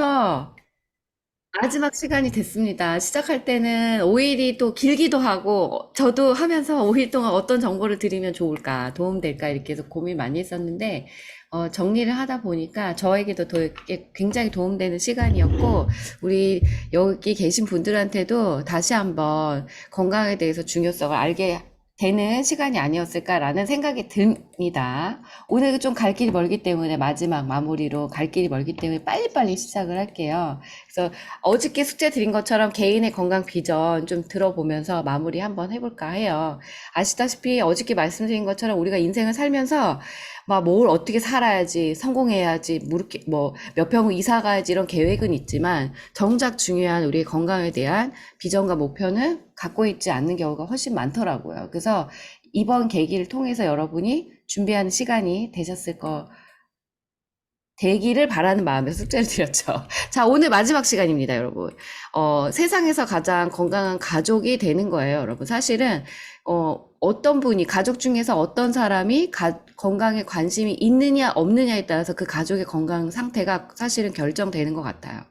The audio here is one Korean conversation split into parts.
그래서 마지막 시간이 됐습니다. 시작할 때는 5일이 또 길기도 하고, 저도 하면서 5일 동안 어떤 정보를 드리면 좋을까, 도움될까, 이렇게 해서 고민 많이 했었는데, 정리를 하다 보니까 저에게도 되게 굉장히 도움되는 시간이었고, 우리 여기 계신 분들한테도 다시 한번 건강에 대해서 중요성을 알게 되는 시간이 아니었을까라는 생각이 듭니다. 오늘 좀 갈 길이 멀기 때문에 마지막 마무리로 갈 길이 멀기 때문에 빨리빨리 시작을 할게요. 그래서 어저께 숙제 드린 것처럼 개인의 건강 비전 좀 들어보면서 마무리 한번 해볼까 해요. 아시다시피 어저께 말씀드린 것처럼 우리가 인생을 살면서 막 뭘 어떻게 살아야지, 성공해야지, 몇 평 이사 가야지 이런 계획은 있지만 정작 중요한 우리의 건강에 대한 비전과 목표는 갖고 있지 않는 경우가 훨씬 많더라고요. 그래서 이번 계기를 통해서 여러분이 준비하는 시간이 되셨을 거 되기를 바라는 마음에서 숙제를 드렸죠. 자, 오늘 마지막 시간입니다, 여러분. 세상에서 가장 건강한 가족이 되는 거예요, 여러분. 사실은, 어떤 분이, 가족 중에서 어떤 사람이 건강에 관심이 있느냐, 없느냐에 따라서 그 가족의 건강 상태가 사실은 결정되는 것 같아요.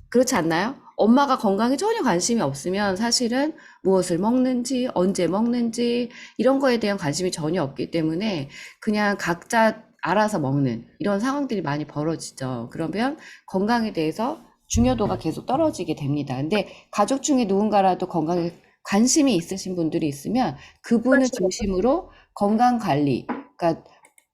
그렇지 않나요? 엄마가 건강에 전혀 관심이 없으면 사실은 무엇을 먹는지, 언제 먹는지, 이런 거에 대한 관심이 전혀 없기 때문에 그냥 각자 알아서 먹는 이런 상황들이 많이 벌어지죠. 그러면 건강에 대해서 중요도가 계속 떨어지게 됩니다. 근데 가족 중에 누군가라도 건강에 관심이 있으신 분들이 있으면 그분을 중심으로 건강 관리, 그러니까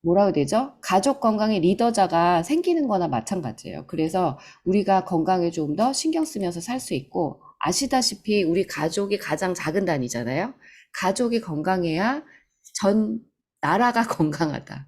뭐라고 해야 되죠? 가족 건강의 리더자가 생기는 거나 마찬가지예요. 그래서 우리가 건강에 좀 더 신경 쓰면서 살 수 있고, 아시다시피 우리 가족이 가장 작은 단위잖아요. 가족이 건강해야 전 나라가 건강하다.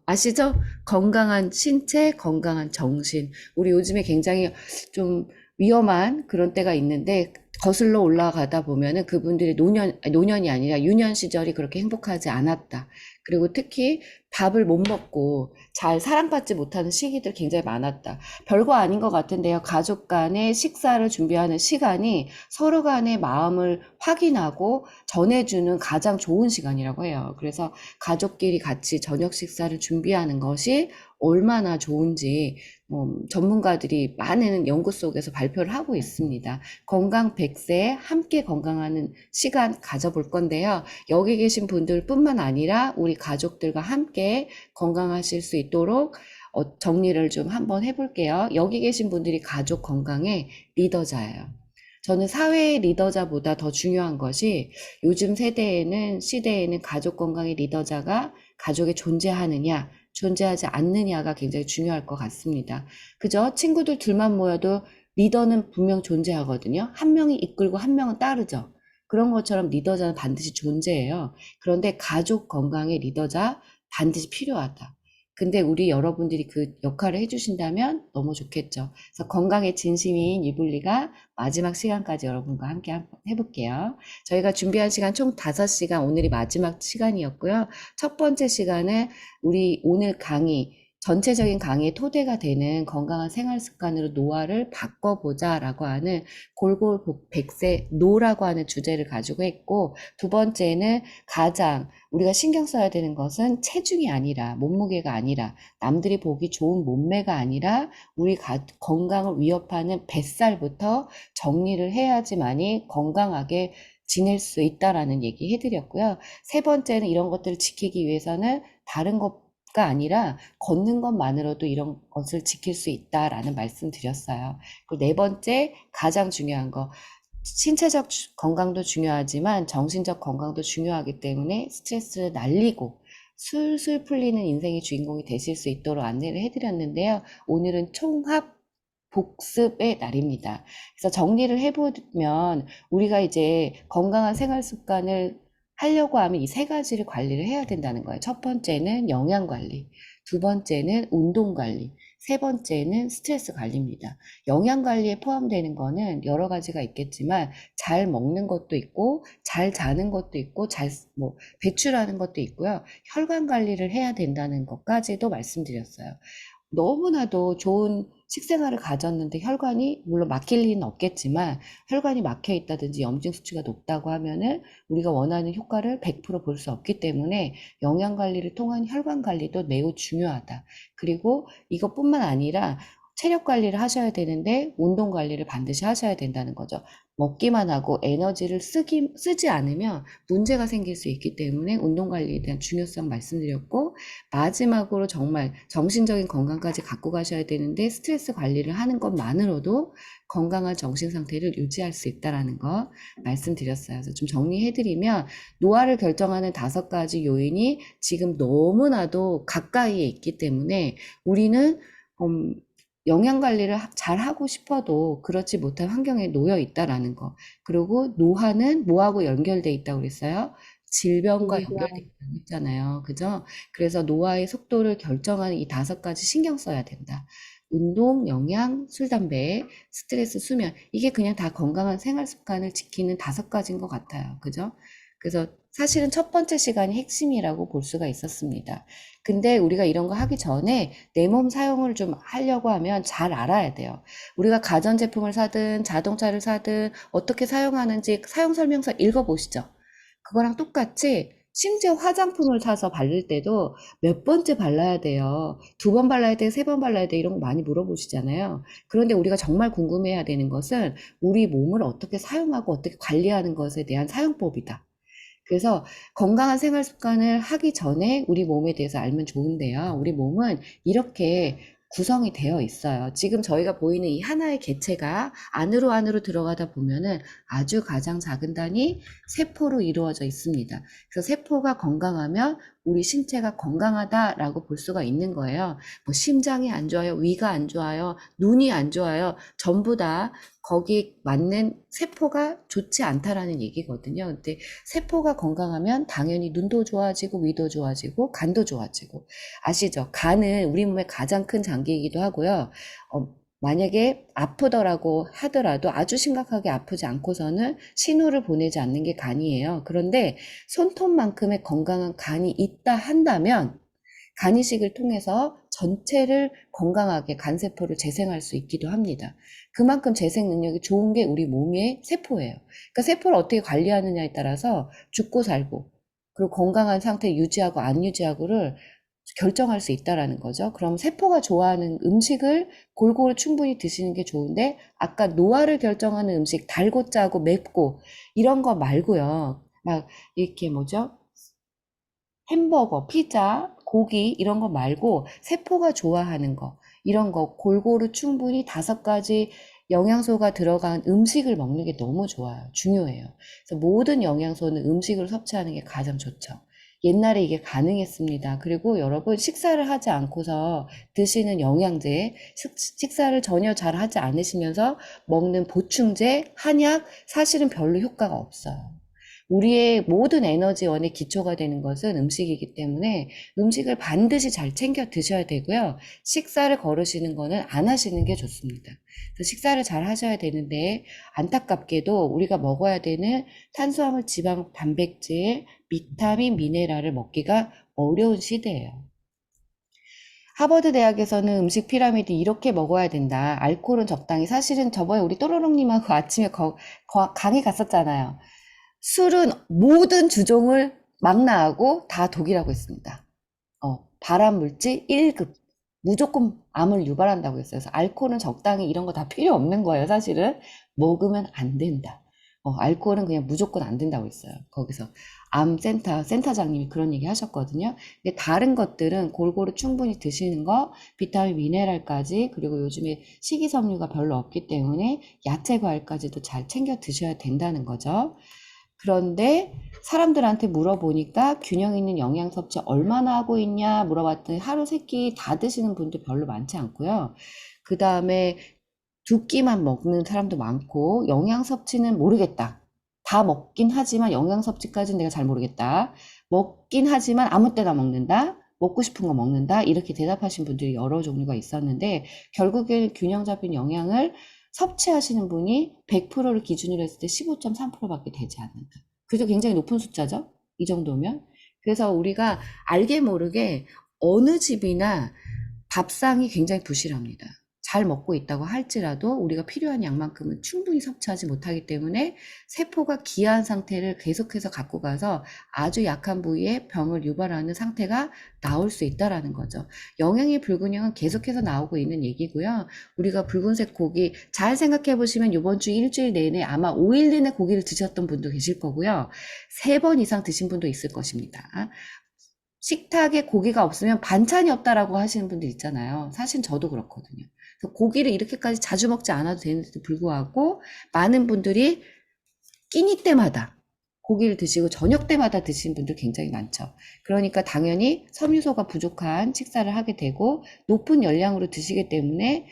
아시죠? 건강한 신체, 건강한 정신. 우리 요즘에 굉장히 좀 위험한 그런 때가 있는데, 거슬러 올라가다 보면은 그분들이 노년이 아니라 유년 시절이 그렇게 행복하지 않았다. 그리고 특히 밥을 못 먹고 잘 사랑받지 못하는 시기들 굉장히 많았다. 별거 아닌 것 같은데요. 가족 간의 식사를 준비하는 시간이 서로 간의 마음을 확인하고 전해주는 가장 좋은 시간이라고 해요. 그래서 가족끼리 같이 저녁 식사를 준비하는 것이 얼마나 좋은지 전문가들이 많은 연구 속에서 발표를 하고 있습니다. 건강 100세 함께 건강하는 시간 가져볼 건데요. 여기 계신 분들뿐만 아니라 우리 가족들과 함께 건강하실 수 있도록 정리를 좀 한번 해볼게요. 여기 계신 분들이 가족 건강의 리더자예요. 저는 사회의 리더자보다 더 중요한 것이 요즘 시대에는 가족 건강의 리더자가 가족에 존재하느냐, 존재하지 않느냐가 굉장히 중요할 것 같습니다. 그죠? 친구들 둘만 모여도 리더는 분명 존재하거든요. 한 명이 이끌고 한 명은 따르죠. 그런 것처럼 리더자는 반드시 존재해요. 그런데 가족 건강의 리더자 반드시 필요하다. 근데 우리 여러분들이 그 역할을 해주신다면 너무 좋겠죠. 그래서 건강에 진심인 유불리가 마지막 시간까지 여러분과 함께 한번 해볼게요. 저희가 준비한 시간 총 5시간, 오늘이 마지막 시간이었고요. 첫 번째 시간은 우리 오늘 전체적인 강의의 토대가 되는 건강한 생활 습관으로 노화를 바꿔보자라고 하는 골골백세 노라고 하는 주제를 가지고 했고, 두 번째는 가장 우리가 신경 써야 되는 것은 체중이 아니라, 몸무게가 아니라, 남들이 보기 좋은 몸매가 아니라 우리 건강을 위협하는 뱃살부터 정리를 해야지만이 건강하게 지낼 수 있다라는 얘기 해드렸고요. 세 번째는 이런 것들을 지키기 위해서는 다른 것가 아니라 걷는 것만으로도 이런 것을 지킬 수 있다라는 말씀 드렸어요. 그리고 네 번째, 가장 중요한 거, 신체적 건강도 중요하지만 정신적 건강도 중요하기 때문에 스트레스를 날리고 술술 풀리는 인생의 주인공이 되실 수 있도록 안내를 해드렸는데요. 오늘은 총합 복습의 날입니다. 그래서 정리를 해보면 우리가 이제 건강한 생활 습관을 하려고 하면 이 세 가지를 관리를 해야 된다는 거예요. 첫 번째는 영양 관리, 두 번째는 운동 관리, 세 번째는 스트레스 관리입니다. 영양 관리에 포함되는 거는 여러 가지가 있겠지만 잘 먹는 것도 있고 잘 자는 것도 있고 배출하는 것도 있고요. 혈관 관리를 해야 된다는 것까지도 말씀드렸어요. 너무나도 좋은 식생활을 가졌는데 혈관이 물론 막힐 리는 없겠지만 혈관이 막혀 있다든지 염증 수치가 높다고 하면은 우리가 원하는 효과를 100%볼 수 없기 때문에 영양 관리를 통한 혈관 관리도 매우 중요하다. 그리고 이것뿐만 아니라 체력 관리를 하셔야 되는데 운동 관리를 반드시 하셔야 된다는 거죠. 먹기만 하고 에너지를 쓰지 않으면 문제가 생길 수 있기 때문에 운동 관리에 대한 중요성 말씀드렸고, 마지막으로 정말 정신적인 건강까지 갖고 가셔야 되는데 스트레스 관리를 하는 것만으로도 건강한 정신 상태를 유지할 수 있다라는 거 말씀드렸어요. 그래서 좀 정리해드리면 노화를 결정하는 5가지 요인이 지금 너무나도 가까이에 있기 때문에 우리는 음, 영양 관리를 잘 하고 싶어도 그렇지 못한 환경에 놓여 있다라는 거. 그리고 노화는 뭐하고 연결돼 있다고 그랬어요? 질병과 연결돼 있다고 했잖아요. 그죠? 그래서 노화의 속도를 결정하는 이 5가지 신경 써야 된다. 운동, 영양, 술, 담배, 스트레스, 수면. 이게 그냥 다 건강한 생활 습관을 지키는 5가지인 것 같아요. 그죠? 그래서 사실은 첫 번째 시간이 핵심이라고 볼 수가 있었습니다. 근데 우리가 이런 거 하기 전에 내 몸 사용을 좀 하려고 하면 잘 알아야 돼요. 우리가 가전제품을 사든 자동차를 사든 어떻게 사용하는지 사용 설명서 읽어보시죠. 그거랑 똑같이 심지어 화장품을 사서 바를 때도 몇 번째 발라야 돼요. 2번 발라야 돼, 3번 발라야 돼, 이런 거 많이 물어보시잖아요. 그런데 우리가 정말 궁금해야 되는 것은 우리 몸을 어떻게 사용하고 어떻게 관리하는 것에 대한 사용법이다. 그래서 건강한 생활 습관을 하기 전에 우리 몸에 대해서 알면 좋은데요. 우리 몸은 이렇게 구성이 되어 있어요. 지금 저희가 보이는 이 하나의 개체가 안으로 들어가다 보면은 아주 가장 작은 단위 세포로 이루어져 있습니다. 그래서 세포가 건강하면 우리 신체가 건강하다라고 볼 수가 있는 거예요. 뭐 심장이 안 좋아요, 위가 안 좋아요, 눈이 안 좋아요. 전부 다 거기 맞는 세포가 좋지 않다라는 얘기거든요. 근데 세포가 건강하면 당연히 눈도 좋아지고 위도 좋아지고 간도 좋아지고. 아시죠? 간은 우리 몸의 가장 큰 장기이기도 하고요. 만약에 아프더라고 하더라도 아주 심각하게 아프지 않고서는 신호를 보내지 않는 게 간이에요. 그런데 손톱만큼의 건강한 간이 있다 한다면 간이식을 통해서 전체를 건강하게 간세포를 재생할 수 있기도 합니다. 그만큼 재생 능력이 좋은 게 우리 몸의 세포예요. 그러니까 세포를 어떻게 관리하느냐에 따라서 죽고 살고, 그리고 건강한 상태 유지하고 안 유지하고를 결정할 수 있다라는 거죠. 그럼 세포가 좋아하는 음식을 골고루 충분히 드시는 게 좋은데, 아까 노화를 결정하는 음식 달고 짜고 맵고 이런 거 말고요. 막 이렇게 뭐죠? 햄버거, 피자, 고기 이런 거 말고 세포가 좋아하는 거, 이런 거 골고루 충분히 5가지 영양소가 들어간 음식을 먹는 게 너무 좋아요. 중요해요. 그래서 모든 영양소는 음식으로 섭취하는 게 가장 좋죠. 옛날에 이게 가능했습니다. 그리고 여러분 식사를 하지 않고서 드시는 영양제, 식사를 전혀 잘 하지 않으시면서 먹는 보충제, 한약, 사실은 별로 효과가 없어요. 우리의 모든 에너지원의 기초가 되는 것은 음식이기 때문에 음식을 반드시 잘 챙겨 드셔야 되고요. 식사를 거르시는 거는 안 하시는 게 좋습니다. 그래서 식사를 잘 하셔야 되는데, 안타깝게도 우리가 먹어야 되는 탄수화물, 지방, 단백질, 비타민, 미네랄을 먹기가 어려운 시대예요. 하버드 대학에서는 음식 피라미드 이렇게 먹어야 된다. 알코올은 적당히. 사실은 저번에 우리 또로롱님하고 아침에 강의 갔었잖아요. 술은 모든 주종을 망라하고 다 독이라고 했습니다. 발암물질 1급. 무조건 암을 유발한다고 했어요. 그래서 알코올은 적당히 이런 거 다 필요 없는 거예요, 사실은. 먹으면 안 된다. 알코올은 그냥 무조건 안 된다고 했어요. 거기서 센터장님이 그런 얘기 하셨거든요. 근데 다른 것들은 골고루 충분히 드시는 거, 비타민, 미네랄까지, 그리고 요즘에 식이섬유가 별로 없기 때문에 야채, 과일까지도 잘 챙겨 드셔야 된다는 거죠. 그런데 사람들한테 물어보니까 균형 있는 영양 섭취 얼마나 하고 있냐 물어봤더니 하루 3끼 다 드시는 분들 별로 많지 않고요. 그 다음에 2끼만 먹는 사람도 많고, 영양 섭취는 모르겠다. 다 먹긴 하지만 영양 섭취까지는 내가 잘 모르겠다. 먹긴 하지만 아무 때나 먹는다. 먹고 싶은 거 먹는다. 이렇게 대답하신 분들이 여러 종류가 있었는데, 결국엔 균형 잡힌 영양을 섭취하시는 분이 100%를 기준으로 했을 때 15.3%밖에 되지 않는다. 그래서 굉장히 높은 숫자죠. 이 정도면. 그래서 우리가 알게 모르게 어느 집이나 밥상이 굉장히 부실합니다. 잘 먹고 있다고 할지라도 우리가 필요한 양만큼은 충분히 섭취하지 못하기 때문에 세포가 기한 상태를 계속해서 갖고 가서 아주 약한 부위에 병을 유발하는 상태가 나올 수 있다라는 거죠. 영양의 불균형은 계속해서 나오고 있는 얘기고요. 우리가 붉은색 고기 잘 생각해 보시면 이번 주 일주일 내내 아마 5일 내내 고기를 드셨던 분도 계실 거고요. 3번 이상 드신 분도 있을 것입니다. 식탁에 고기가 없으면 반찬이 없다라고 하시는 분들 있잖아요. 사실 저도 그렇거든요. 그래서 고기를 이렇게까지 자주 먹지 않아도 되는데도 불구하고 많은 분들이 끼니 때마다 고기를 드시고 저녁 때마다 드시는 분들 굉장히 많죠. 그러니까 당연히 섬유소가 부족한 식사를 하게 되고 높은 열량으로 드시기 때문에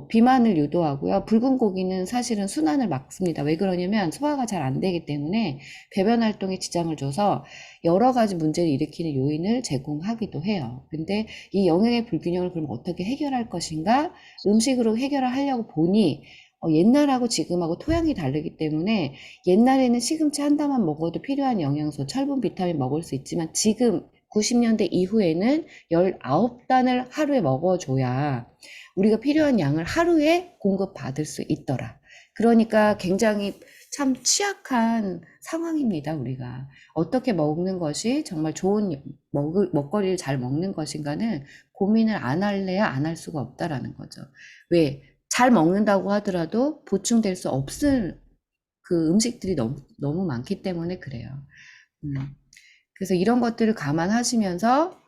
비만을 유도하고요. 붉은 고기는 사실은 순환을 막습니다. 왜 그러냐면 소화가 잘 안 되기 때문에 배변 활동에 지장을 줘서 여러 가지 문제를 일으키는 요인을 제공하기도 해요. 근데 이 영양의 불균형을 그럼 어떻게 해결할 것인가? 음식으로 해결하려고 보니 옛날하고 지금하고 토양이 다르기 때문에 옛날에는 시금치 한 단만 먹어도 필요한 영양소, 철분, 비타민 먹을 수 있지만 지금 90년대 이후에는 19단을 하루에 먹어줘야 우리가 필요한 양을 하루에 공급받을 수 있더라. 그러니까 굉장히 참 취약한 상황입니다, 우리가. 어떻게 먹는 것이 정말 좋은 먹거리를 잘 먹는 것인가는 고민을 안 할래야 안 할 수가 없다라는 거죠. 왜? 잘 먹는다고 하더라도 보충될 수 없을 그 음식들이 너무 많기 때문에 그래요. 음. 그래서 이런 것들을 감안하시면서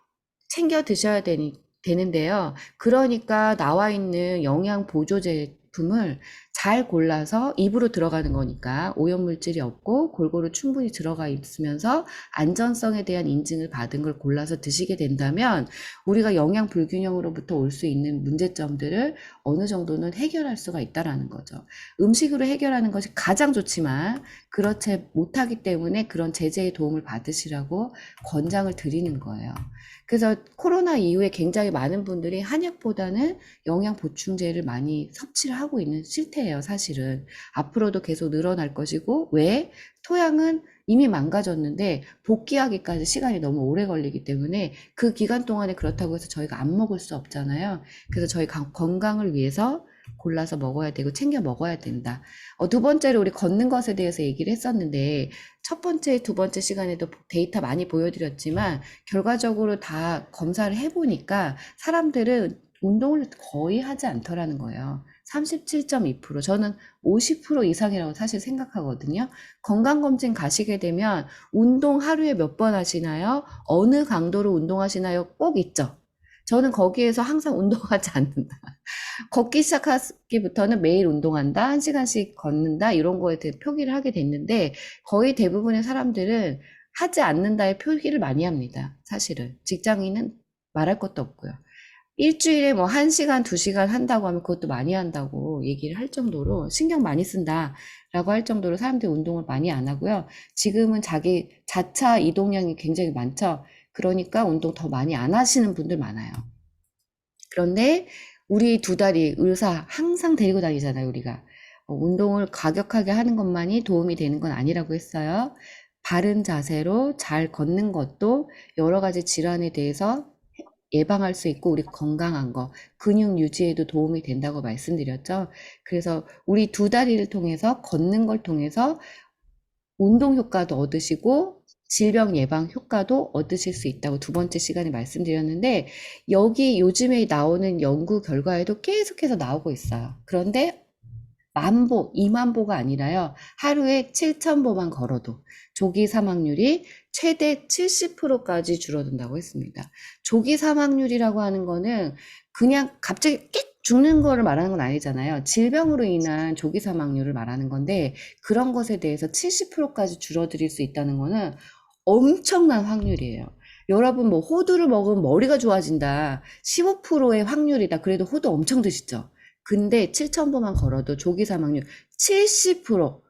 챙겨 드셔야 되는데요. 그러니까 나와 있는 영양 보조 제품을 잘 골라서 입으로 들어가는 거니까 오염물질이 없고 골고루 충분히 들어가 있으면서 안전성에 대한 인증을 받은 걸 골라서 드시게 된다면 우리가 영양 불균형으로부터 올 수 있는 문제점들을 어느 정도는 해결할 수가 있다라는 거죠. 음식으로 해결하는 것이 가장 좋지만 그렇지 못하기 때문에 그런 제재의 도움을 받으시라고 권장을 드리는 거예요. 그래서 코로나 이후에 굉장히 많은 분들이 한약보다는 영양 보충제를 많이 섭취를 하고 있는 실태예요, 사실은. 앞으로도 계속 늘어날 것이고, 왜? 토양은 이미 망가졌는데 복귀하기까지 시간이 너무 오래 걸리기 때문에 그 기간 동안에 그렇다고 해서 저희가 안 먹을 수 없잖아요. 그래서 저희 건강을 위해서 골라서 먹어야 되고 챙겨 먹어야 된다. 두 번째로 우리 걷는 것에 대해서 얘기를 했었는데 첫 번째, 두 번째 시간에도 데이터 많이 보여드렸지만 결과적으로 다 검사를 해보니까 사람들은 운동을 거의 하지 않더라는 거예요. 37.2%, 저는 50% 이상이라고 사실 생각하거든요. 건강검진 가시게 되면 운동 하루에 몇 번 하시나요? 어느 강도로 운동하시나요? 꼭 있죠. 저는 거기에서 항상 운동하지 않는다. 걷기 시작하기부터는 매일 운동한다, 1시간씩 걷는다, 이런 거에 대해 표기를 하게 됐는데, 거의 대부분의 사람들은 하지 않는다의 표기를 많이 합니다. 사실은. 직장인은 말할 것도 없고요. 일주일에 뭐 1시간, 2시간 한다고 하면 그것도 많이 한다고 얘기를 할 정도로 신경 많이 쓴다라고 할 정도로 사람들이 운동을 많이 안 하고요. 지금은 자기 자차 이동량이 굉장히 많죠. 그러니까 운동 더 많이 안 하시는 분들 많아요. 그런데 우리 두 다리 의사 항상 데리고 다니잖아요, 우리가. 운동을 과격하게 하는 것만이 도움이 되는 건 아니라고 했어요. 바른 자세로 잘 걷는 것도 여러 가지 질환에 대해서 예방할 수 있고 우리 건강한 거, 근육 유지에도 도움이 된다고 말씀드렸죠. 그래서 우리 두 다리를 통해서 걷는 걸 통해서 운동 효과도 얻으시고 질병 예방 효과도 얻으실 수 있다고 두 번째 시간에 말씀드렸는데 여기 요즘에 나오는 연구 결과에도 계속해서 나오고 있어요. 그런데 10,000보, 20,000보가 아니라요. 하루에 7,000보만 걸어도 조기 사망률이 최대 70%까지 줄어든다고 했습니다. 조기 사망률이라고 하는 거는 그냥 갑자기 끽 죽는 거를 말하는 건 아니잖아요. 질병으로 인한 조기 사망률을 말하는 건데 그런 것에 대해서 70%까지 줄어들 수 있다는 거는 엄청난 확률이에요. 여러분 뭐 호두를 먹으면 머리가 좋아진다. 15%의 확률이다. 그래도 호두 엄청 드시죠? 근데 7,000보만 걸어도 조기 사망률 70%,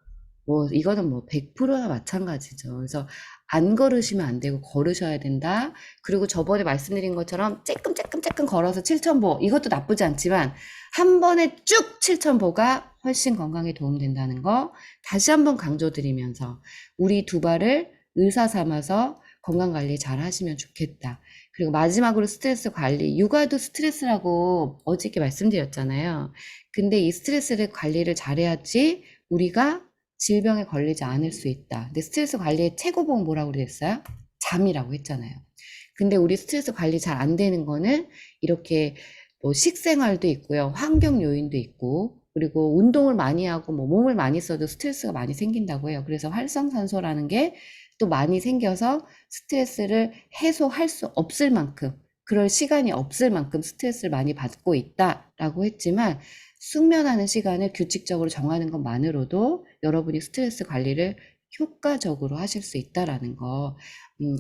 뭐 이거는 뭐 100%나 마찬가지죠. 그래서 안 걸으시면 안 되고 걸으셔야 된다. 그리고 저번에 말씀드린 것처럼 쬐끔 걸어서 7,000보, 이것도 나쁘지 않지만 한 번에 쭉 7,000보가 훨씬 건강에 도움된다는 거 다시 한번 강조드리면서 우리 두 발을 의사 삼아서 건강관리 잘 하시면 좋겠다. 그리고 마지막으로 스트레스 관리. 육아도 스트레스라고 어저께 말씀드렸잖아요. 근데 이 스트레스를 관리를 잘해야지 우리가 질병에 걸리지 않을 수 있다. 근데 스트레스 관리의 최고봉 뭐라고 그랬어요? 잠이라고 했잖아요. 근데 우리 스트레스 관리 잘 안 되는 거는 이렇게 뭐 식생활도 있고요. 환경 요인도 있고, 그리고 운동을 많이 하고 뭐 몸을 많이 써도 스트레스가 많이 생긴다고 해요. 그래서 활성산소라는 게 또 많이 생겨서 스트레스를 해소할 수 없을 만큼, 그럴 시간이 없을 만큼 스트레스를 많이 받고 있다라고 했지만, 숙면하는 시간을 규칙적으로 정하는 것만으로도 여러분이 스트레스 관리를 효과적으로 하실 수 있다라는 거,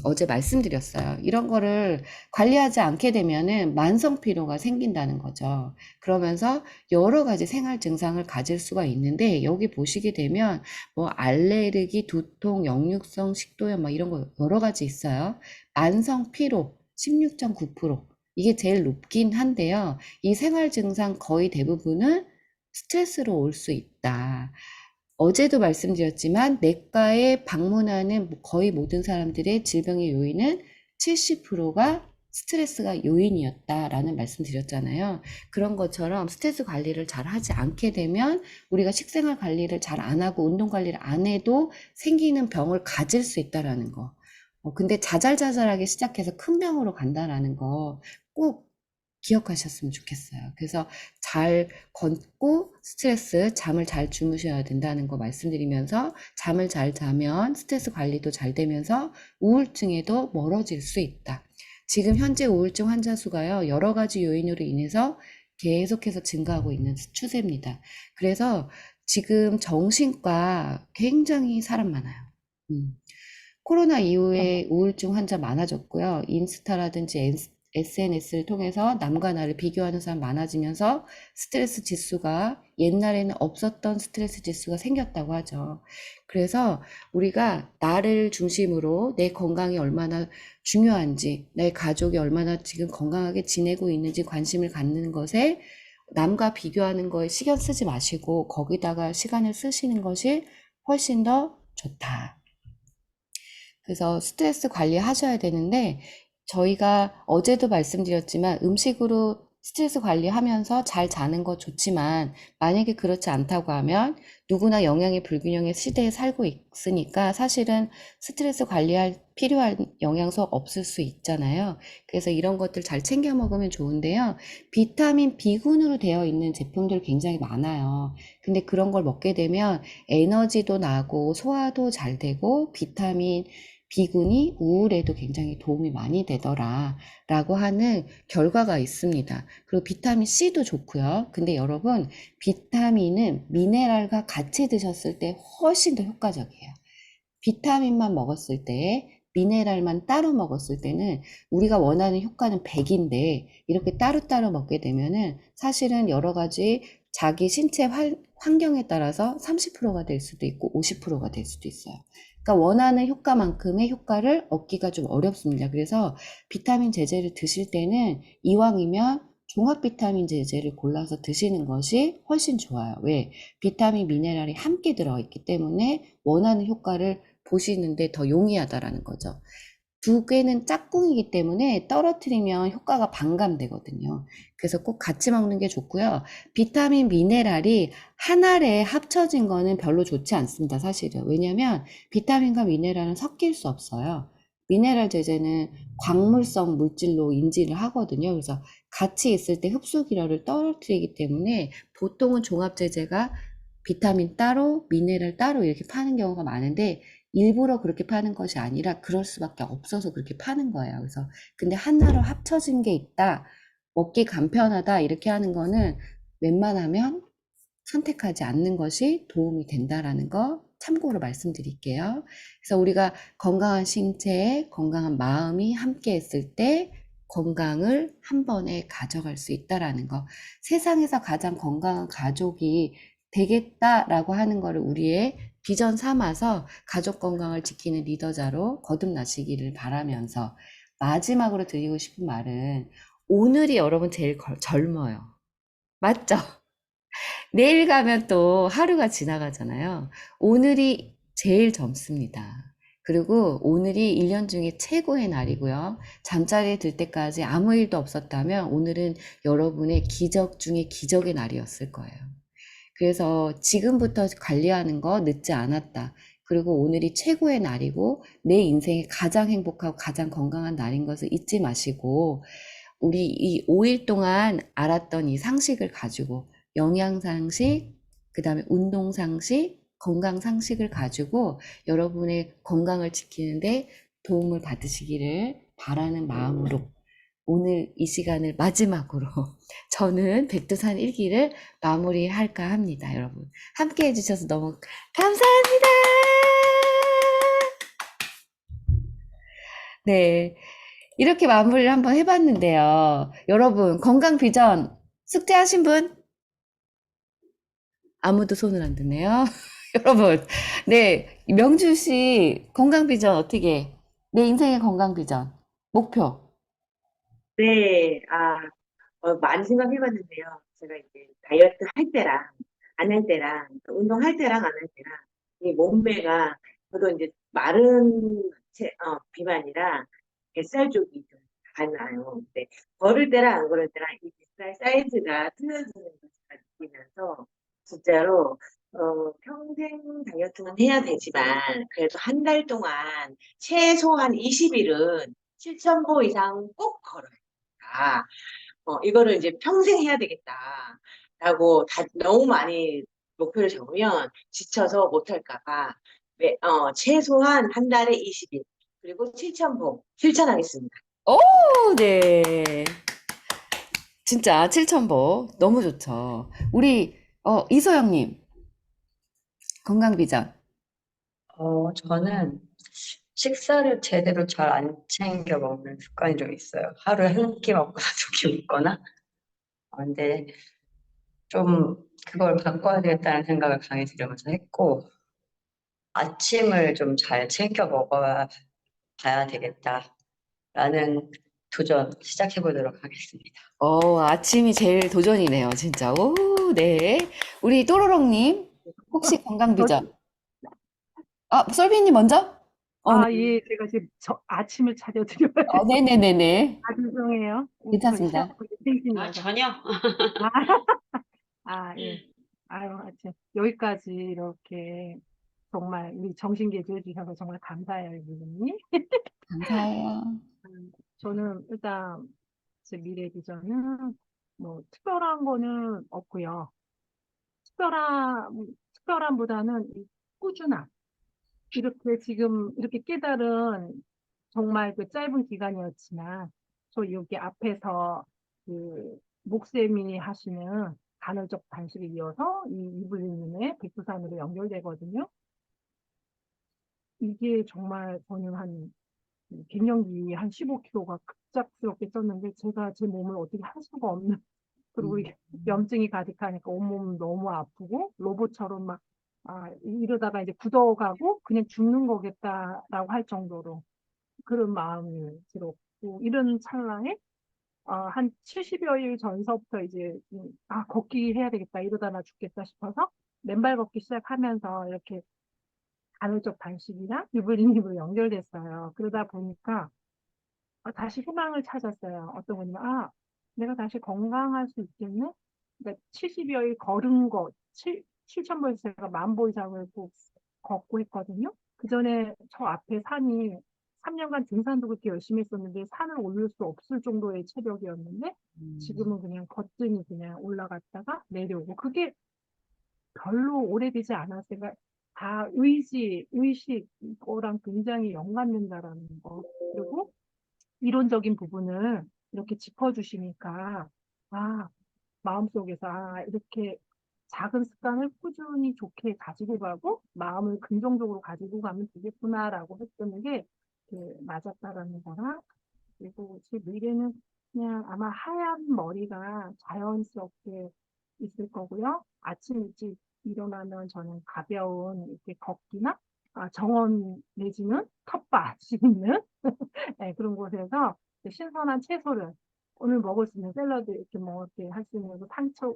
어제 말씀드렸어요. 이런 거를 관리하지 않게 되면은 만성 피로가 생긴다는 거죠. 그러면서 여러 가지 생활 증상을 가질 수가 있는데, 여기 보시게 되면 뭐 알레르기, 두통, 역류성 식도염 막 이런 거 여러 가지 있어요. 만성 피로 16.9%. 이게 제일 높긴 한데요. 이 생활 증상 거의 대부분은 스트레스로 올 수 있다. 어제도 말씀드렸지만 내과에 방문하는 거의 모든 사람들의 질병의 요인은 70%가 스트레스가 요인이었다라는 말씀드렸잖아요. 그런 것처럼 스트레스 관리를 잘 하지 않게 되면 우리가 식생활 관리를 잘 안 하고 운동 관리를 안 해도 생기는 병을 가질 수 있다라는 거. 근데 자잘자잘하게 시작해서 큰 병으로 간다라는 거 꼭 기억하셨으면 좋겠어요. 그래서 잘 걷고 스트레스, 잠을 잘 주무셔야 된다는 거 말씀드리면서 잠을 잘 자면 스트레스 관리도 잘 되면서 우울증에도 멀어질 수 있다. 지금 현재 우울증 환자 수가요, 여러 가지 요인으로 인해서 계속해서 증가하고 있는 추세입니다. 그래서 지금 정신과 굉장히 사람 많아요. 음. 코로나 이후에 우울증 환자 많아졌고요. 인스타라든지 SNS를 통해서 남과 나를 비교하는 사람 많아지면서 스트레스 지수가 옛날에는 없었던 스트레스 지수가 생겼다고 하죠. 그래서 우리가 나를 중심으로 내 건강이 얼마나 중요한지, 내 가족이 얼마나 지금 건강하게 지내고 있는지 관심을 갖는 것에 남과 비교하는 거에 신경 쓰지 마시고 거기다가 시간을 쓰시는 것이 훨씬 더 좋다. 그래서 스트레스 관리하셔야 되는데, 저희가 어제도 말씀드렸지만 음식으로 스트레스 관리하면서 잘 자는 거 좋지만, 만약에 그렇지 않다고 하면 누구나 영양의 불균형의 시대에 살고 있으니까 사실은 스트레스 관리할 필요한 영양소 없을 수 있잖아요. 그래서 이런 것들 잘 챙겨 먹으면 좋은데요. 비타민 B군으로 되어 있는 제품들 굉장히 많아요. 근데 그런 걸 먹게 되면 에너지도 나고 소화도 잘 되고 비타민 B군이 우울에도 굉장히 도움이 많이 되더라 라고 하는 결과가 있습니다. 그리고 비타민 C도 좋고요. 근데 여러분, 비타민은 미네랄과 같이 드셨을 때 훨씬 더 효과적이에요. 비타민만 먹었을 때, 미네랄만 따로 먹었을 때는 우리가 원하는 효과는 100인데 이렇게 따로따로 먹게 되면은 사실은 여러 가지 자기 신체 환경에 따라서 30%가 될 수도 있고 50%가 될 수도 있어요. 그러니까 원하는 효과만큼의 효과를 얻기가 좀 어렵습니다. 그래서 비타민 제제를 드실 때는 이왕이면 종합 비타민 제제를 골라서 드시는 것이 훨씬 좋아요. 왜? 비타민, 미네랄이 함께 들어있기 때문에 원하는 효과를 보시는데 더 용이하다라는 거죠. 두 개는 짝꿍이기 때문에 떨어뜨리면 효과가 반감되거든요. 그래서 꼭 같이 먹는 게 좋고요. 비타민, 미네랄이 한 알에 합쳐진 거는 별로 좋지 않습니다, 사실은. 왜냐면 비타민과 미네랄은 섞일 수 없어요. 미네랄 제제는 광물성 물질로 인지를 하거든요. 그래서 같이 있을 때 흡수기량을 떨어뜨리기 때문에 보통은 종합 제제가 비타민 따로, 미네랄 따로 이렇게 파는 경우가 많은데 일부러 그렇게 파는 것이 아니라 그럴 수밖에 없어서 그렇게 파는 거예요. 그래서 근데 하나로 합쳐진 게 있다, 먹기 간편하다 이렇게 하는 거는 웬만하면 선택하지 않는 것이 도움이 된다라는 거 참고로 말씀드릴게요. 그래서 우리가 건강한 신체, 건강한 마음이 함께 했을 때 건강을 한 번에 가져갈 수 있다라는 거. 세상에서 가장 건강한 가족이 되겠다라고 하는 거를 우리의 비전 삼아서 가족 건강을 지키는 리더자로 거듭나시기를 바라면서, 마지막으로 드리고 싶은 말은 오늘이 여러분 제일 젊어요. 맞죠? 내일 가면 또 하루가 지나가잖아요. 오늘이 제일 젊습니다. 그리고 오늘이 1년 중에 최고의 날이고요. 잠자리에 들 때까지 아무 일도 없었다면 오늘은 여러분의 기적 중에 기적의 날이었을 거예요. 그래서 지금부터 관리하는 거 늦지 않았다. 그리고 오늘이 최고의 날이고 내 인생에 가장 행복하고 가장 건강한 날인 것을 잊지 마시고 우리 이 5일 동안 알았던 이 상식을 가지고 영양 상식, 그다음에 운동 상식, 건강 상식을 가지고 여러분의 건강을 지키는데 도움을 받으시기를 바라는 마음으로 오늘 이 시간을 마지막으로 저는 백두산 일기를 마무리할까 합니다, 여러분. 함께 해주셔서 너무 감사합니다. 네. 이렇게 마무리를 한번 해봤는데요. 여러분, 건강 비전 숙제하신 분? 아무도 손을 안 드네요. 여러분, 네. 명주 씨 건강 비전 어떻게? 내 인생의 건강 비전. 목표. 네, 많이 생각해봤는데요. 제가 이제 다이어트 할 때랑 안 할 때랑 또 운동할 때랑 안 할 때랑 이 몸매가 저도 이제 마른 비만이라 뱃살 쪽이 좀 달라요. 근데 걸을 때랑 안 걸을 때랑 이 뱃살 사이즈가 틀려지는 것을 느끼면서 진짜로 평생 다이어트는 해야 되지만 그래도 한 달 동안 최소한 20일은 7,000보 이상 꼭 걸어요. 이거를 이제 평생 해야 되겠다라고 너무 많이 목표를 잡으면 지쳐서 못할까 봐 최소한 한 달에 20일 그리고 7,000보 실천하겠습니다. 오, 네. 진짜 7,000보. 너무 좋죠. 우리, 이소영님, 건강 비전. 저는 식사를 제대로 잘 안 챙겨 먹는 습관이 좀 있어요. 하루에 한 끼 먹거나 두 끼 먹거나. 근데 좀 그걸 바꿔야 되겠다는 생각을 강히 들으면서 했고, 아침을 좀 잘 챙겨 먹어야 봐야 되겠다라는 도전 시작해 보도록 하겠습니다. 아침이 제일 도전이네요, 진짜. 오, 네. 우리 또로롱님, 혹시 건강 저, 비전? 솔비님 먼저? 네. 예, 제가 지금 아침을 차려드려야 네네네네. 죄송해요. 저 괜찮습니다. 시작하고 생신이어서. 전혀. 예. 아유, 아침. 여기까지 이렇게 정말 우리 정신개조 해주셔서 정말 감사해요, 이분이. 감사해요. 저는 일단 제 미래 비전은 뭐 특별한 거는 없고요. 특별함보다는 이 꾸준함. 이렇게 지금 이렇게 깨달은 정말 그 짧은 기간이었지만 저 여기 앞에서 그 목쌤이 하시는 간헐적 단식을 이어서 이 이블린님의 백두산으로 연결되거든요. 이게 정말 저는 한 갱년기 한 15kg가 급작스럽게 쪘는데 제가 제 몸을 어떻게 할 수가 없는 그리고 이게 염증이 가득하니까 온몸 너무 아프고 로봇처럼 막 이러다가 이제 굳어가고 그냥 죽는 거겠다라고 할 정도로 그런 마음이 들었고 이런 찰나에 한 70여 일 전서부터 이제 걷기 해야 되겠다 이러다 나 죽겠다 싶어서 맨발 걷기 시작하면서 이렇게 간헐적 단식이랑 유불리님으로 연결됐어요. 그러다 보니까 다시 희망을 찾았어요. 어떤 거냐면, 내가 다시 건강할 수 있겠네? 그러니까 70여 일 걸은 거, 7,000보에서 제가 10,000보 이상을 꼭 걷고 했거든요. 그 전에 저 앞에 산이 3년간 등산도 그렇게 열심히 했었는데 산을 올릴 수 없을 정도의 체력이었는데 지금은 그냥 거뜬히 그냥 올라갔다가 내려오고 그게 별로 오래되지 않았어요. 그러니까 다 의식, 이거랑 굉장히 연관된다라는 거. 그리고 이론적인 부분을 이렇게 짚어주시니까, 아, 마음속에서, 이렇게 작은 습관을 꾸준히 좋게 가지고 가고, 마음을 긍정적으로 가지고 가면 되겠구나라고 했던 게, 맞았다라는 거랑, 그리고 제 미래는 그냥 아마 하얀 머리가 자연스럽게 있을 거고요. 아침 일찍 일어나면 저는 가벼운 이렇게 걷기나, 정원 내지는 텃밭이 있는 네, 그런 곳에서 신선한 채소를 오늘 먹을 수 있는 샐러드 이렇게 뭐 이렇게 할 수 있는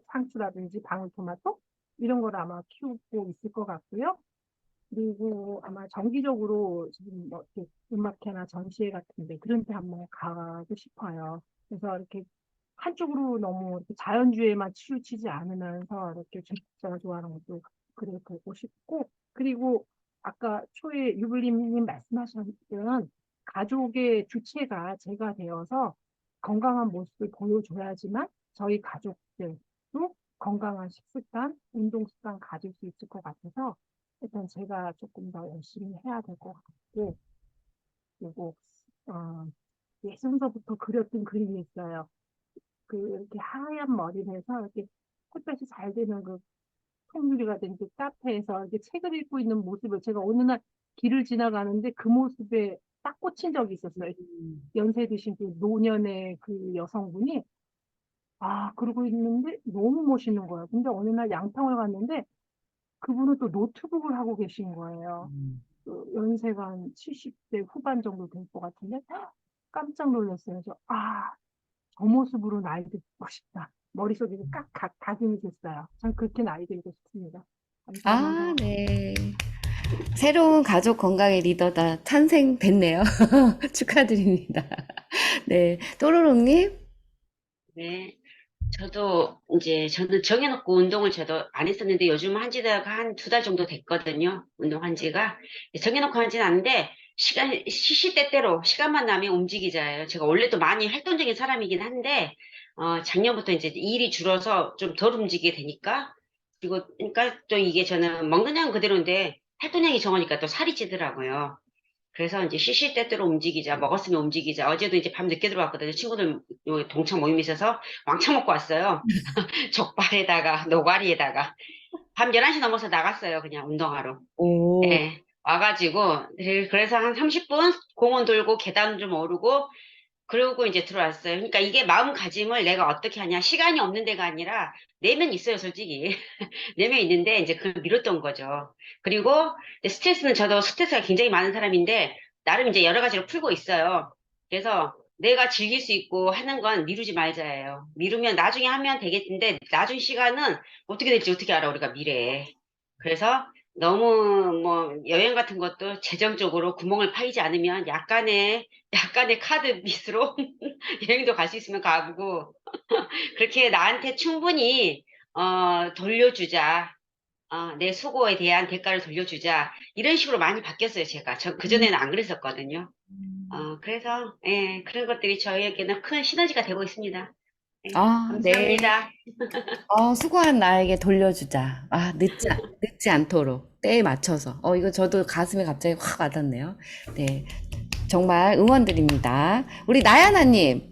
상추라든지 방울토마토 이런 걸 아마 키우고 있을 것 같고요. 그리고 아마 정기적으로 지금 뭐 이렇게 음악회나 전시회 같은데 그런 데 한번 가고 싶어요. 그래서 이렇게 한쪽으로 너무 이렇게 자연주의에만 치우치지 않으면서 이렇게 제가 좋아하는 것도 그래 보고 싶고, 그리고 아까 초에 유블리님 말씀하셨던 가족의 주체가 제가 되어서 건강한 모습을 보여줘야지만 저희 가족들도 건강한 식습관, 운동 습관 가질 수 있을 것 같아서 일단 제가 조금 더 열심히 해야 될 것 같고, 그리고 어, 예전서부터 그렸던 그림이 있어요. 그 이렇게 하얀 머리를 해서 이렇게 햇볕이 잘 되는 그 통유리가 된 그 카페에서 이렇게 책을 읽고 있는 모습을 제가 어느 날 길을 지나가는데 그 모습에 딱 꽂힌 적이 있었어요. 연세 드신 그 노년의 그 여성분이 그러고 있는데 너무 멋있는 거예요. 근데 어느 날 양평을 갔는데 그분은 또 노트북을 하고 계신 거예요. 그 연세가 한 70대 후반 정도 될 것 같은데 깜짝 놀랐어요. 그래서 저 모습으로 나이 들고 싶다. 머릿속에 깍 각인이 됐어요. 전 그렇게 나이 들고 싶습니다. 아, 감사합니다. 네. 새로운 가족 건강의 리더다 탄생됐네요. 축하드립니다. 네. 또로롱님? 네. 저는 정해놓고 운동을 저도 안 했었는데 요즘 한 지가 한 2달 정도 됐거든요. 운동한 지가. 정해놓고 하진 않는데, 시시때때로 시간만 나면 움직이자예요. 제가 원래도 많이 활동적인 사람이긴 한데, 작년부터 이제 일이 줄어서 좀 덜 움직이게 되니까, 그리고, 그러니까 또 이게 저는 먹는 양 그대로인데, 활동량이 적으니까 또 살이 찌더라고요. 그래서 이제 시시때때로 움직이자, 먹었으면 움직이자. 어제도 이제 밤 늦게 들어왔거든요. 친구들 동창 모임이 있어서 왕창 먹고 왔어요. 족발에다가, 노가리에다가. 밤 11시 넘어서 나갔어요. 그냥 운동하러. 오, 예. 와가지고, 그래서 한 30분 공원 돌고 계단 좀 오르고, 그러고 이제 들어왔어요. 그러니까 이게 마음가짐을 내가 어떻게 하냐. 시간이 없는 데가 아니라, 내면 있어요, 솔직히. 내면 있는데 이제 그걸 미뤘던 거죠. 그리고 이제 스트레스는 저도 스트레스가 굉장히 많은 사람인데 나름 이제 여러 가지로 풀고 있어요. 그래서 내가 즐길 수 있고 하는 건 미루지 말자예요. 미루면 나중에 하면 되겠는데 나중 시간은 어떻게 될지 어떻게 알아 우리가 미래에. 그래서 너무 뭐 여행 같은 것도 재정적으로 구멍을 파이지 않으면 약간의 카드 빚으로 여행도 갈 수 있으면 가보고 그렇게 나한테 충분히 돌려주자. 내 수고에 대한 대가를 돌려주자. 이런 식으로 많이 바뀌었어요, 제가. 그전에는 안 그랬었거든요. 그래서, 예, 그런 것들이 저희에게는 큰 시너지가 되고 있습니다. 예, 네. 감사합니다. 수고한 나에게 돌려주자. 늦지 않도록. 때에 맞춰서. 이거 저도 가슴에 갑자기 확 와닿네요. 네. 정말 응원드립니다. 우리 나야나님.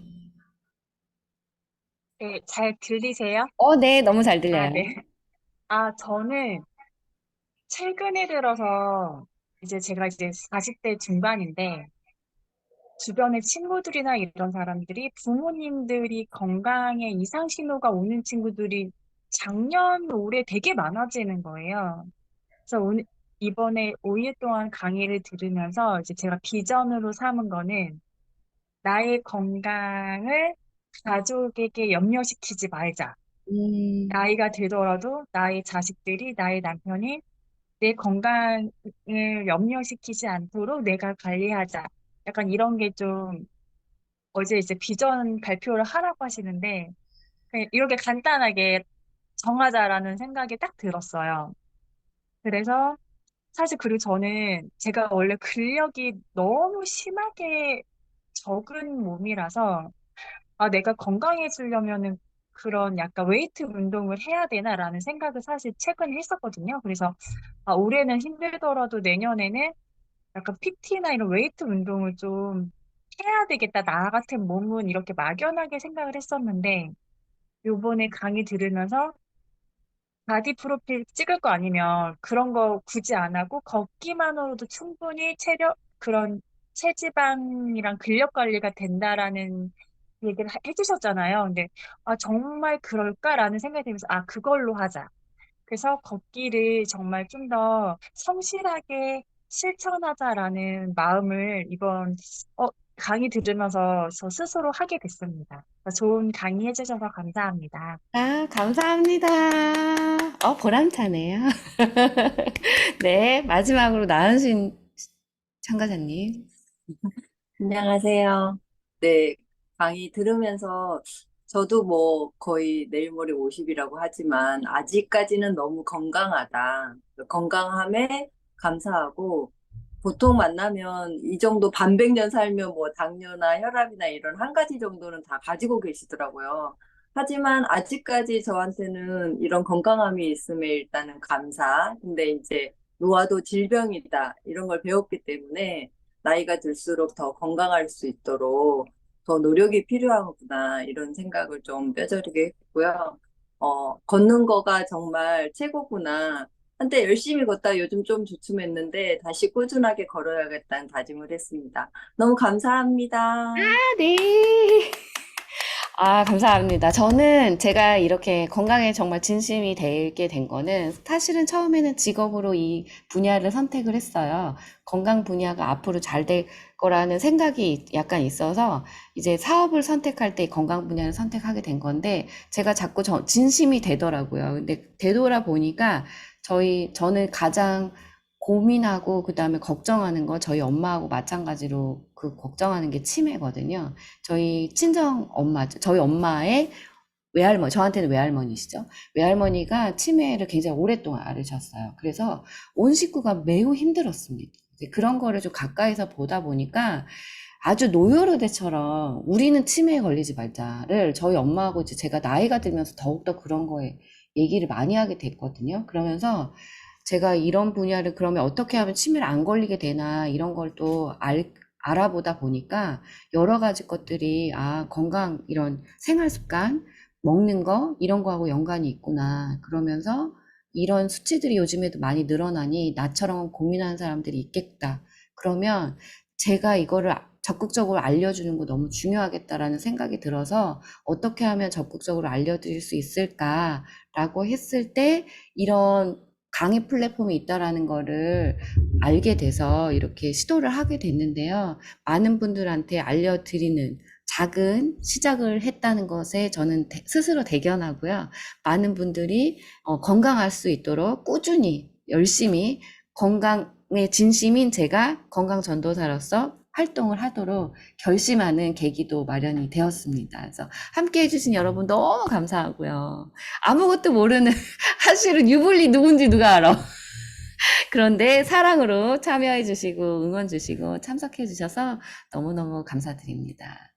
네, 잘 들리세요? 네. 너무 잘 아, 들려요. 네. 저는 최근에 들어서 제가 이제 40대 중반인데 주변에 친구들이나 이런 사람들이 부모님들이 건강에 이상 신호가 오는 친구들이 작년, 올해 되게 많아지는 거예요. 그래서 이번에 5일 동안 강의를 들으면서 이제 제가 비전으로 삼은 거는 나의 건강을 가족에게 염려시키지 말자. 음, 나이가 들더라도 나의 자식들이, 나의 남편이 내 건강을 염려시키지 않도록 내가 관리하자. 약간 이런 게 좀 어제 이제 비전 발표를 하라고 하시는데 그냥 이렇게 간단하게 정하자라는 생각이 딱 들었어요. 그래서 사실 그리고 저는 제가 원래 근력이 너무 심하게 적은 몸이라서 내가 건강해지려면은 그런 약간 웨이트 운동을 해야 되나라는 생각을 사실 최근에 했었거든요. 그래서 올해는 힘들더라도 내년에는 약간 PT나 이런 웨이트 운동을 좀 해야 되겠다. 나 같은 몸은 이렇게 막연하게 생각을 했었는데 요번에 강의 들으면서 바디 프로필 찍을 거 아니면 그런 거 굳이 안 하고 걷기만으로도 충분히 그런 체지방이랑 근력 관리가 된다라는 얘기를 해주셨잖아요. 근데 정말 그럴까라는 생각이 들면서 그걸로 하자. 그래서 걷기를 정말 좀 더 성실하게 실천하자라는 마음을 이번 강의 들으면서 저 스스로 하게 됐습니다. 좋은 강의 해주셔서 감사합니다. 감사합니다. 보람차네요. 네, 마지막으로 나은신 참가자님. 안녕하세요. 네, 강의 들으면서 저도 뭐 거의 내일 모레 50이라고 하지만 아직까지는 너무 건강하다. 건강함에 감사하고 보통 만나면 이 정도 반백년 살면 뭐 당뇨나 혈압이나 이런 한 가지 정도는 다 가지고 계시더라고요. 하지만 아직까지 저한테는 이런 건강함이 있음에 일단은 감사. 근데 이제 노화도 질병이다. 이런 걸 배웠기 때문에 나이가 들수록 더 건강할 수 있도록 더 노력이 필요하구나, 이런 생각을 좀 뼈저리게 했고요. 걷는 거가 정말 최고구나. 한때 열심히 걷다 요즘 좀 주춤했는데 다시 꾸준하게 걸어야겠다는 다짐을 했습니다. 너무 감사합니다. 네. 감사합니다. 저는 제가 이렇게 건강에 정말 진심이 되게 된 거는 사실은 처음에는 직업으로 이 분야를 선택을 했어요. 건강 분야가 앞으로 잘 될 거라는 생각이 약간 있어서 이제 사업을 선택할 때 건강 분야를 선택하게 된 건데 제가 자꾸 진심이 되더라고요. 근데 되돌아보니까 저는 가장 고민하고 그다음에 걱정하는 거 저희 엄마하고 마찬가지로 그 걱정하는 게 치매거든요. 저희 친정 엄마, 저희 엄마의 외할머니, 저한테는 외할머니시죠. 외할머니가 치매를 굉장히 오랫동안 앓으셨어요. 그래서 온 식구가 매우 힘들었습니다. 이제 그런 거를 좀 가까이서 보다 보니까 아주 노여로대처럼 우리는 치매에 걸리지 말자를 저희 엄마하고 이제 제가 나이가 들면서 더욱더 그런 거에 얘기를 많이 하게 됐거든요. 그러면서 제가 이런 분야를 그러면 어떻게 하면 치매를 안 걸리게 되나 이런 걸 또 알아보다 보니까 여러 가지 것들이 건강 이런 생활 습관 먹는 거 이런 거하고 연관이 있구나. 그러면서 이런 수치들이 요즘에도 많이 늘어나니 나처럼 고민하는 사람들이 있겠다. 그러면 제가 이거를 적극적으로 알려주는 거 너무 중요하겠다라는 생각이 들어서 어떻게 하면 적극적으로 알려드릴 수 있을까라고 했을 때 이런 강의 플랫폼이 있다라는 거를 알게 돼서 이렇게 시도를 하게 됐는데요. 많은 분들한테 알려드리는 작은 시작을 했다는 것에 저는 스스로 대견하고요. 많은 분들이 건강할 수 있도록 꾸준히 열심히 건강에 진심인 제가 건강 전도사로서 활동을 하도록 결심하는 계기도 마련이 되었습니다. 그래서 함께 해주신 여러분 너무 감사하고요. 아무것도 모르는 사실은 유불리 누군지 누가 알아? 그런데 사랑으로 참여해 주시고 응원 주시고 참석해 주셔서 너무너무 감사드립니다.